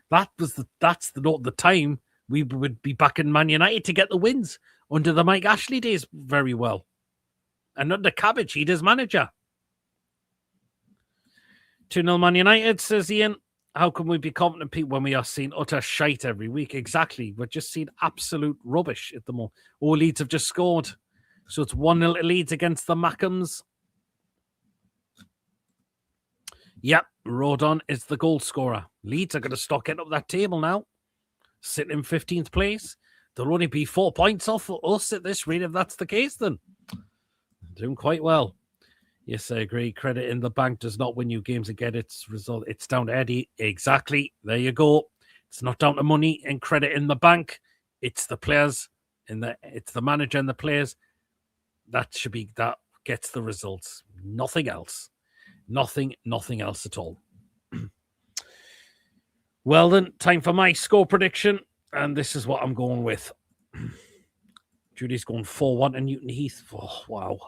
A: That's the time we would be backing Man United to get the wins under the Mike Ashley days very well. And under Cabbage, he does manager. 2-0 Man United, says Ian. How can we be confident, Pete, when we are seeing utter shite every week? Exactly. We're just seeing absolute rubbish at the moment. All Leeds have just scored. So it's 1-0 to Leeds against the Mackhams. Yep, Rodon is the goal scorer. Leeds are going to start getting up that table now. Sitting in 15th place. They'll only be 4 points off us at this rate if that's the case then. Doing quite well. Yes, I agree. Credit in the bank does not win you games and get its result. It's down to Eddie. Exactly. There you go. It's not down to money and credit in the bank. It's the players it's the manager and the players. That gets the results. Nothing else. Nothing else at all. Well then, time for my score prediction. And this is what I'm going with. Judy's going 4-1 to Newton Heath. Oh, wow.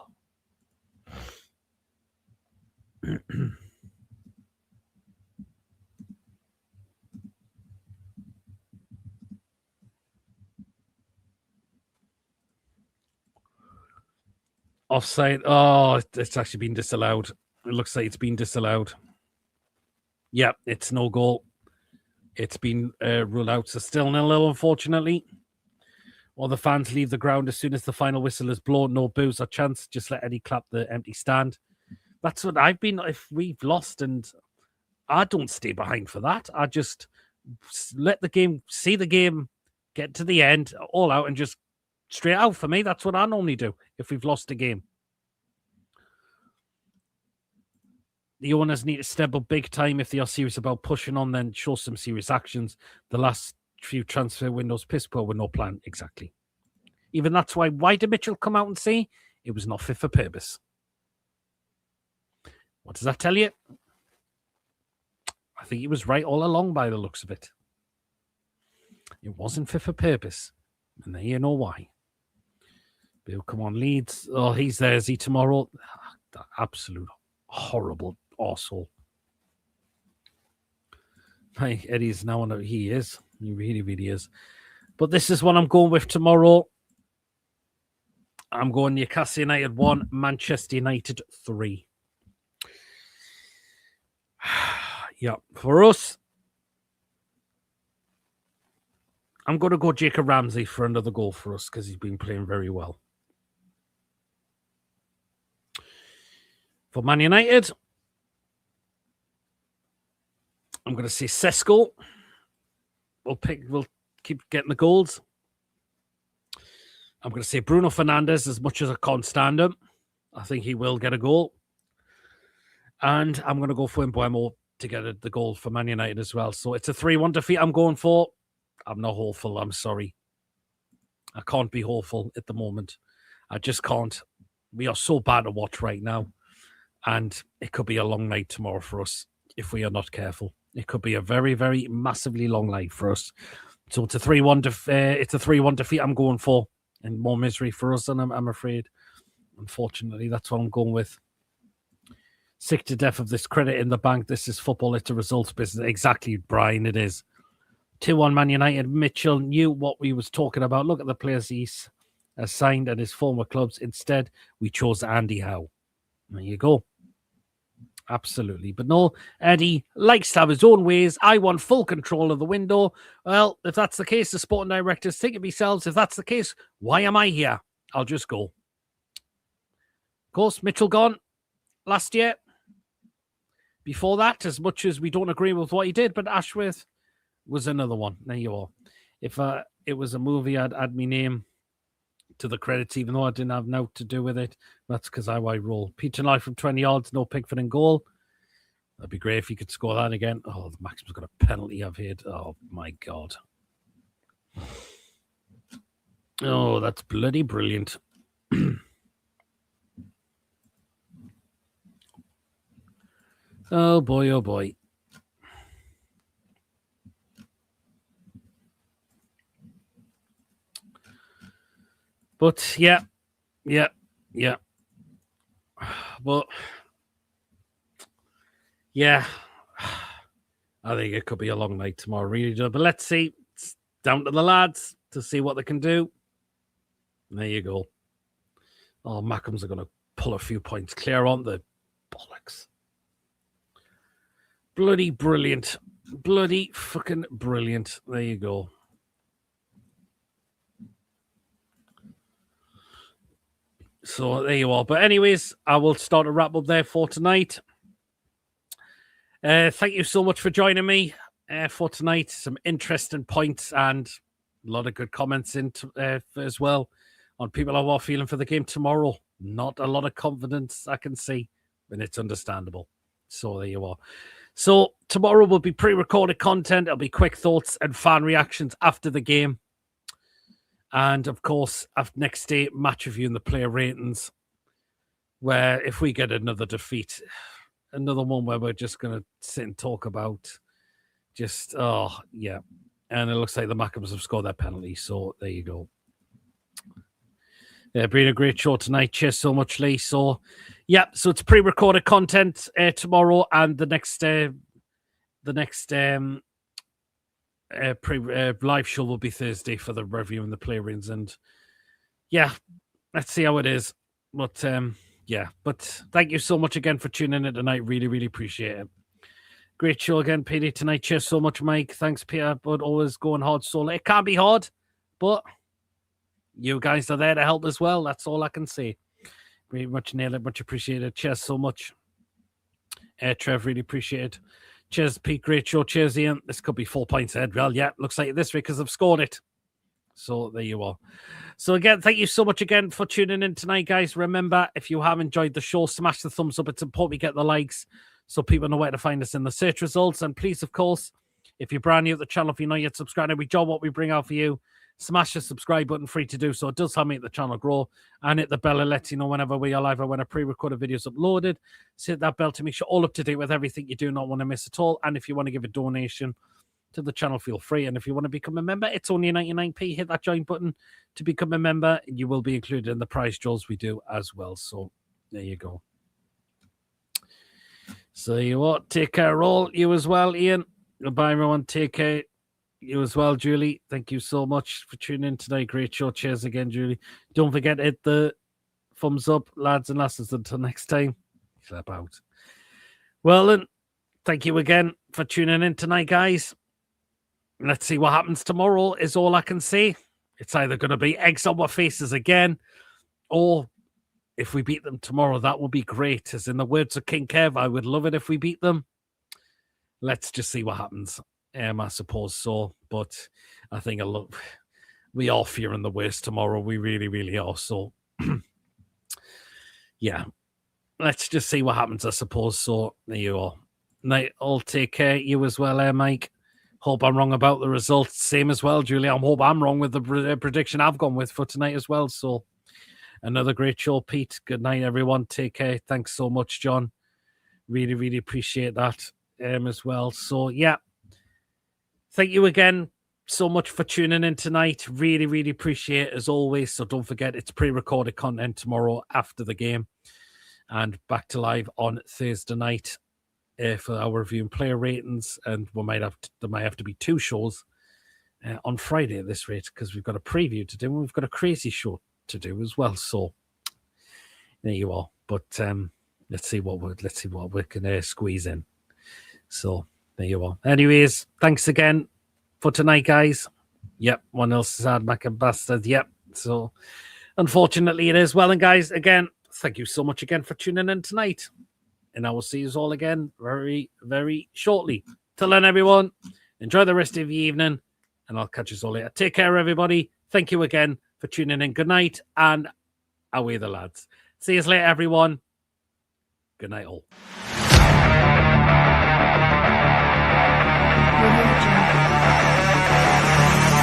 A: Offside. Oh, it's actually been disallowed. It looks like it's been disallowed. Yeah, it's no goal. It's been ruled out. So still 0-0, unfortunately. All the fans leave the ground as soon as the final whistle is blown. No boos or chance. Just let Eddie clap the empty stand. That's what I've been. If we've lost, and I don't stay behind for that. I just let the game, see the game, get to the end, all out, and just straight out for me. That's what I normally do if we've lost a game. The owners need to step up big time if they are serious about pushing on, then show some serious actions. The last few transfer windows piss poor with no plan. Exactly. Even that's why did Mitchell come out and say it was not fit for purpose? What does that tell you? I think he was right all along by the looks of it. It wasn't fit for purpose. And there you know why. Bill, come on, Leeds. Oh, he's there, is he, tomorrow? That absolute horrible arsehole. Hey, Eddie's now on. He is. He really, really is. But this is what I'm going with tomorrow. I'm going Newcastle United 1, Manchester United 3. Yeah, for us, I'm going to go Jacob Ramsey for another goal for us because he's been playing very well. For Man United, I'm going to say Sesko. We'll keep getting the goals. I'm going to say Bruno Fernandes, as much as I can't stand him. I think he will get a goal. And I'm going to go for Mbeumo to get the goal for Man United as well. So it's a 3-1 defeat I'm going for. I'm not hopeful, I'm sorry. I can't be hopeful at the moment. I just can't. We are so bad to watch right now. And it could be a long night tomorrow for us if we are not careful. It could be a very, very massively long night for us. So it's a 3-1 defeat I'm going for. And more misery for us, and I'm afraid. Unfortunately, that's what I'm going with. Sick to death of this credit in the bank. This is football. It's a results business. Exactly, Brian, it is. 2-1 Man United. Mitchell knew what we was talking about. Look at the players he's signed at his former clubs. Instead, we chose Andy Howe. There you go. Absolutely. But no, Eddie likes to have his own ways. I want full control of the window. Well, if that's the case, the sporting directors think of themselves. If that's the case, why am I here? I'll just go. Of course, Mitchell gone last year. Before that, as much as we don't agree with what he did, but Ashworth was another one. There you are. If it was a movie, I'd add my name to the credits, even though I didn't have nothing to do with it. That's because how I roll. Peter Knight from 20 yards, no Pickford in goal. That'd be great if he could score that again. Oh, the Maxim's got a penalty I've hit. Oh, my God. Oh, that's bloody brilliant. Oh, boy, oh, boy. But, yeah. But, yeah. I think it could be a long night tomorrow, really. But let's see. It's down to the lads to see what they can do. There you go. Oh, Mackhams are going to pull a few points clear on the bollocks. Bloody brilliant. Bloody fucking brilliant. There you go. So there you are. But anyways, I will start a wrap up there for tonight. Thank you so much for joining me for tonight. Some interesting points and a lot of good comments as well on people who are feeling for the game tomorrow. Not a lot of confidence I can see, and it's understandable. So there you are. So tomorrow will be pre-recorded content. It'll be quick thoughts and fan reactions after the game. And, of course, after next day, match review and the player ratings, where if we get another defeat, another one where we're just going to sit and talk about just, oh, yeah. And it looks like the Mackhams have scored their penalty, so there you go. Yeah, been a great show tonight. Cheers so much, Lee. So, yeah, so it's pre-recorded content tomorrow, and the next live show will be Thursday for the review and the play rings. And yeah, let's see how it is. But yeah, but thank you so much again for tuning in tonight. Really, really appreciate it. Great show again, Peter, tonight. Cheers so much, Mike. Thanks, Peter, but always going hard solo. It can be hard, but you guys are there to help as well. That's all I can say. Very much nailed it. Much appreciated. Cheers so much. Trev, really appreciate it. Cheers, Pete. Great show. Cheers, Ian. This could be 4 points ahead. Well, yeah, looks like it this week because I've scored it. So there you are. So again, thank you so much again for tuning in tonight, guys. Remember, if you have enjoyed the show, smash the thumbs up. It's important we get the likes so people know where to find us in the search results. And please, of course, if you're brand new at the channel, if you're not yet subscribed, every job what we bring out for you, smash the subscribe button, free to do so. It does help make the channel grow. And hit the bell and let you know whenever we are live or when a pre-recorded video is uploaded. So hit that bell to make sure all up to date with everything you do not want to miss at all. And if you want to give a donation to the channel, feel free. And if you want to become a member, it's only 99p. Hit that join button to become a member. You will be included in the prize draws we do as well. So there you go. So you what? Take care all. You as well, Ian. Goodbye, everyone. Take care. You as well, Julie. Thank you so much for tuning in today. Great show. Cheers again, Julie. Don't forget to hit the thumbs up, lads and lasses. Until next time, clap out. Well, then, thank you again for tuning in tonight, guys. Let's see what happens tomorrow is all I can say. It's either going to be eggs on our faces again, or if we beat them tomorrow, that will be great. As in the words of King Kev, I would love it if we beat them. Let's just see what happens. I suppose so, but I think we are fearing the worst tomorrow. We really, really are. So, yeah, let's just see what happens, I suppose. So, there you are. Night, all take care. You as well, Mike. Hope I'm wrong about the results. Same as well, Julie. I hope I'm wrong with the prediction I've gone with for tonight as well. So, another great show, Pete. Good night, everyone. Take care. Thanks so much, John. Really, really appreciate that as well. So, yeah. Thank you again so much for tuning in tonight. Really, really appreciate it as always. So don't forget, it's pre-recorded content tomorrow after the game. And back to live on Thursday night for our review and player ratings. And there might have to be 2 shows on Friday at this rate, because we've got a preview to do and we've got a crazy show to do as well. So there you are. But let's see what we can squeeze in. So there you are. Anyways, thanks again for tonight, guys. Yep, one else has had Mac and Bastard. Yep. So unfortunately it is. Well, and guys, again, thank you so much again for tuning in tonight. And I will see you all again very, very shortly. Till then, everyone, enjoy the rest of the evening, and I'll catch you all later. Take care, everybody. Thank you again for tuning in. Good night, and away the lads. See you later, everyone. Good night, all.